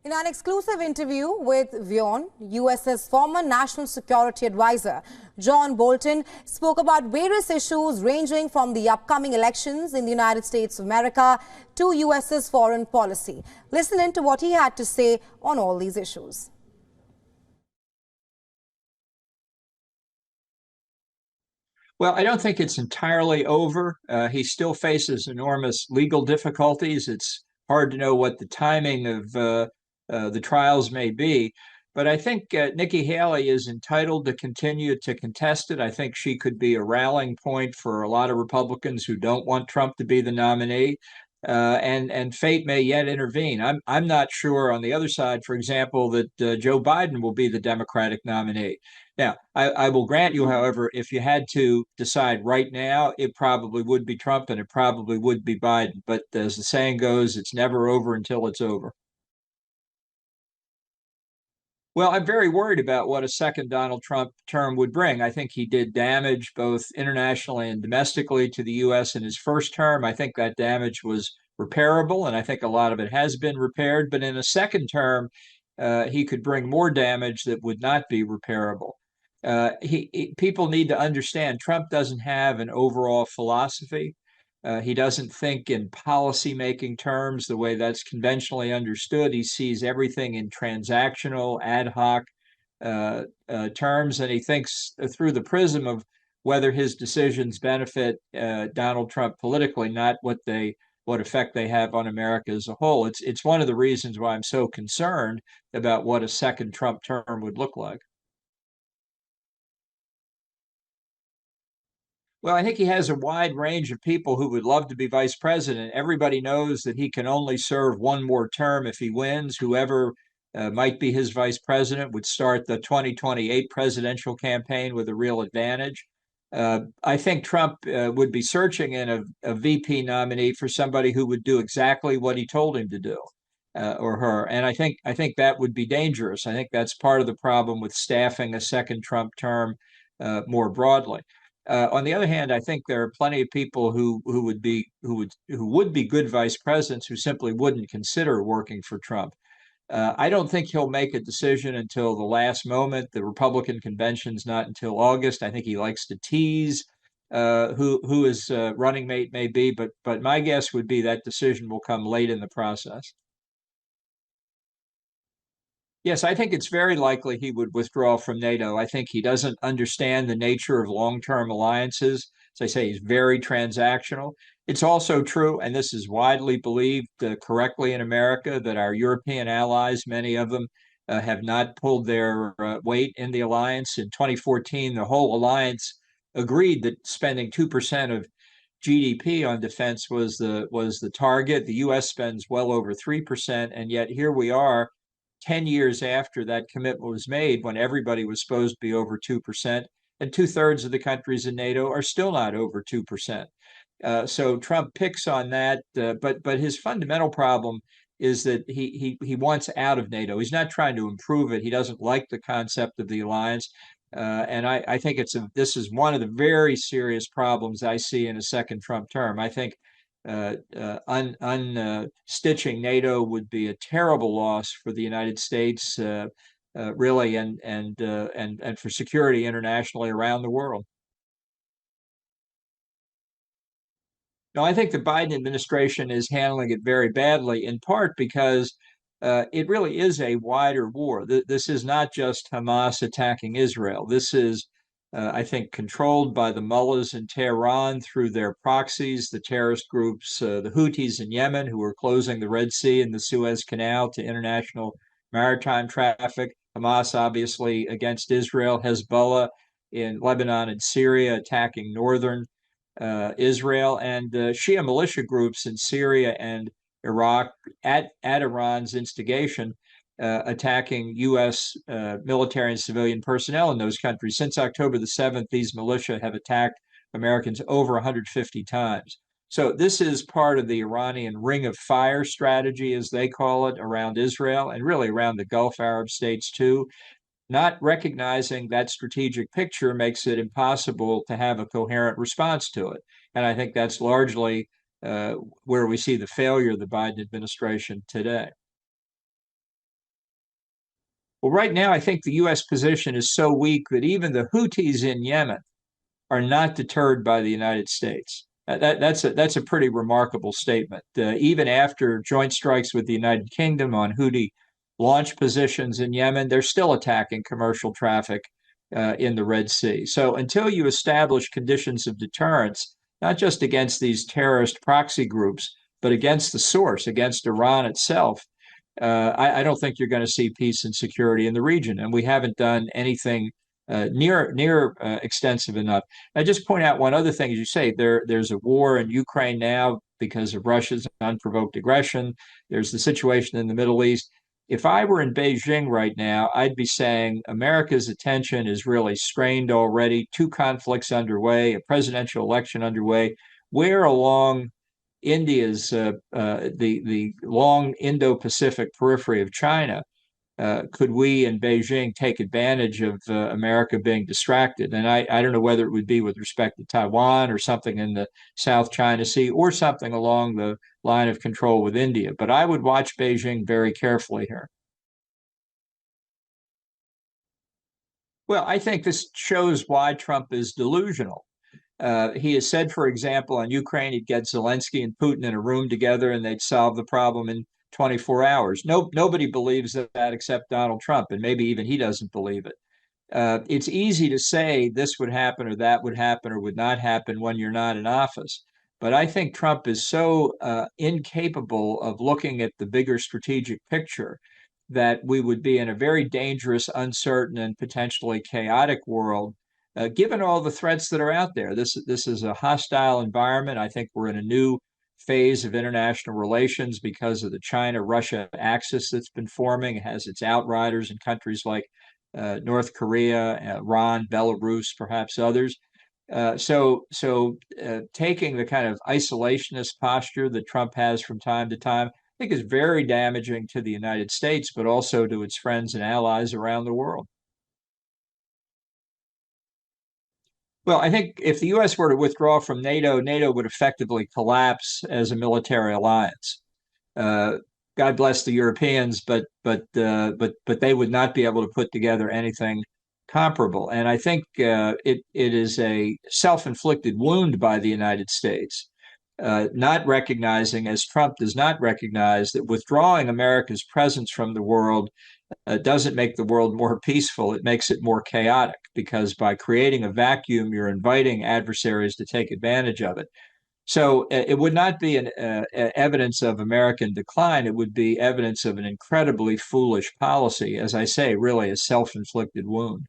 In an exclusive interview with WION, US's former National Security Advisor, John Bolton, spoke about various issues ranging from the upcoming elections in the United States of America to US's foreign policy. Listen in to what he had to say on all these issues. Well, I don't think it's entirely over. He still faces enormous legal difficulties. It's hard to know what the timing of the trials may be. But I think Nikki Haley is entitled to continue to contest it. I think she could be a rallying point for a lot of Republicans who don't want Trump to be the nominee. And fate may yet intervene. I'm not sure on the other side, for example, that Joe Biden will be the Democratic nominee. Now, I will grant you, however, if you had to decide right now, it probably would be Trump and it probably would be Biden. But as the saying goes, it's never over until it's over. Well, I'm very worried about what a second Donald Trump term would bring. I think he did damage both internationally and domestically to the U.S. in his first term. I think that damage was repairable, and I think a lot of it has been repaired. But in a second term, he could bring more damage that would not be repairable. People need to understand Trump doesn't have an overall philosophy. He doesn't think in policy-making terms the way that's conventionally understood. He sees everything in transactional, ad hoc terms, and he thinks through the prism of whether his decisions benefit Donald Trump politically, not what effect they have on America as a whole. It's one of the reasons why I'm so concerned about what a second Trump term would look like. Well, I think he has a wide range of people who would love to be vice president. Everybody knows that he can only serve one more term if he wins. Whoever might be his vice president would start the 2028 presidential campaign with a real advantage. I think Trump would be searching in a VP nominee for somebody who would do exactly what he told him to do, or her. And I think that would be dangerous. I think that's part of the problem with staffing a second Trump term more broadly. On the other hand, I think there are plenty of people who would be good vice presidents who simply wouldn't consider working for Trump. I don't think he'll make a decision until the last moment. The Republican convention's not until August. I think he likes to tease who his running mate may be, but my guess would be that decision will come late in the process. Yes, I think it's very likely he would withdraw from NATO. I think he doesn't understand the nature of long-term alliances. As I say, he's very transactional. It's also true, and this is widely believed correctly in America, that our European allies, many of them, have not pulled their weight in the alliance. In 2014, the whole alliance agreed that spending 2% of GDP on defense was the target. The U.S. spends well over 3%, and yet here we are 10 years after that commitment was made, when everybody was supposed to be over 2%, and two-thirds of the countries in NATO are still not over 2%. So Trump picks on that, but his fundamental problem is that he wants out of NATO. He's not trying to improve it. He doesn't like the concept of the alliance. And I think this is one of the very serious problems I see in a second Trump term. I think unstitching NATO would be a terrible loss for the United States, really, and for security internationally around the world. No, I think the Biden administration is handling it very badly, in part because it really is a wider war. This is not just Hamas attacking Israel. This is, I think, controlled by the mullahs in Tehran through their proxies, the terrorist groups, the Houthis in Yemen, who are closing the Red Sea and the Suez Canal to international maritime traffic. Hamas, obviously, against Israel. Hezbollah in Lebanon and Syria attacking northern Israel, and Shia militia groups in Syria and Iraq at Iran's instigation, attacking U.S. Military and civilian personnel in those countries. Since October the 7th, these militia have attacked Americans over 150 times. So this is part of the Iranian ring of fire strategy, as they call it, around Israel and really around the Gulf Arab states too. Not recognizing that strategic picture makes it impossible to have a coherent response to it. And I think that's largely where we see the failure of the Biden administration today. Well, right now, I think the U.S. position is so weak that even the Houthis in Yemen are not deterred by the United States. That's a pretty remarkable statement. Even after joint strikes with the United Kingdom on Houthi launch positions in Yemen, they're still attacking commercial traffic in the Red Sea. So until you establish conditions of deterrence, not just against these terrorist proxy groups, but against the source, against Iran itself, I don't think you're going to see peace and security in the region. And we haven't done anything near extensive enough. I just point out one other thing, as you say, there's a war in Ukraine now because of Russia's unprovoked aggression. There's the situation in the Middle East. If I were in Beijing right now, I'd be saying America's attention is really strained already. Two conflicts underway, a presidential election underway. Where along India's the long Indo-Pacific periphery of China could we in Beijing take advantage of America being distracted? And I don't know whether it would be with respect to Taiwan or something in the South China Sea or something along the line of control with India. But I would watch Beijing very carefully here. Well, I think this shows why Trump is delusional. He has said, for example, on Ukraine, he'd get Zelensky and Putin in a room together and they'd solve the problem in 24 hours. Nobody believes that except Donald Trump, and maybe even he doesn't believe it. It's easy to say this would happen or that would happen or would not happen when you're not in office. But I think Trump is so incapable of looking at the bigger strategic picture that we would be in a very dangerous, uncertain, and potentially chaotic world, given all the threats that are out there. This is a hostile environment. I think we're in a new phase of international relations because of the China-Russia axis that's been forming. It has its outriders in countries like North Korea, Iran, Belarus, perhaps others. Taking the kind of isolationist posture that Trump has from time to time, I think is very damaging to the United States, but also to its friends and allies around the world. Well, I think if the U.S. were to withdraw from NATO, NATO would effectively collapse as a military alliance. Uh, God bless the Europeans, but they would not be able to put together anything comparable. And I think it is a self-inflicted wound by the United States, not recognizing, as Trump does not recognize, that withdrawing America's presence from the world doesn't make the world more peaceful. It makes it more chaotic because by creating a vacuum, you're inviting adversaries to take advantage of it. So it would not be an evidence of American decline. It would be evidence of an incredibly foolish policy. As I say, really a self-inflicted wound.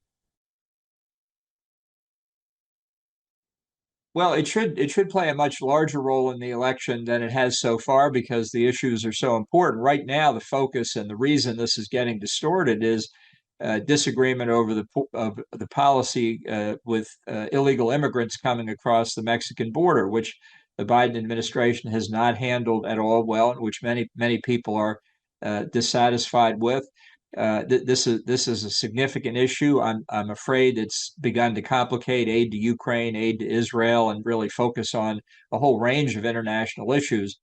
Well, it should play a much larger role in the election than it has so far because the issues are so important. Right now, the focus and the reason this is getting distorted is disagreement over the policy with illegal immigrants coming across the Mexican border, which the Biden administration has not handled at all well, and which many people are dissatisfied with. This is a significant issue. I'm afraid it's begun to complicate aid to Ukraine, aid to Israel, and really focus on a whole range of international issues.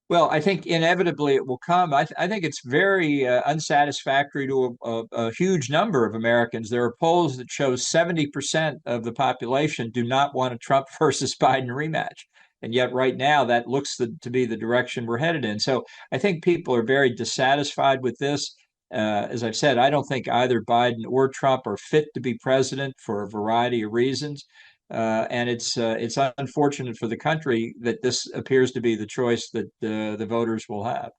Well, I think inevitably it will come. I think it's very unsatisfactory to a huge number of Americans. There are polls that show 70% of the population do not want a Trump versus Biden rematch. And yet, right now, that looks to be the direction we're headed in. So I think people are very dissatisfied with this. As I've said, I don't think either Biden or Trump are fit to be president for a variety of reasons. And it's unfortunate for the country that this appears to be the choice that the voters will have.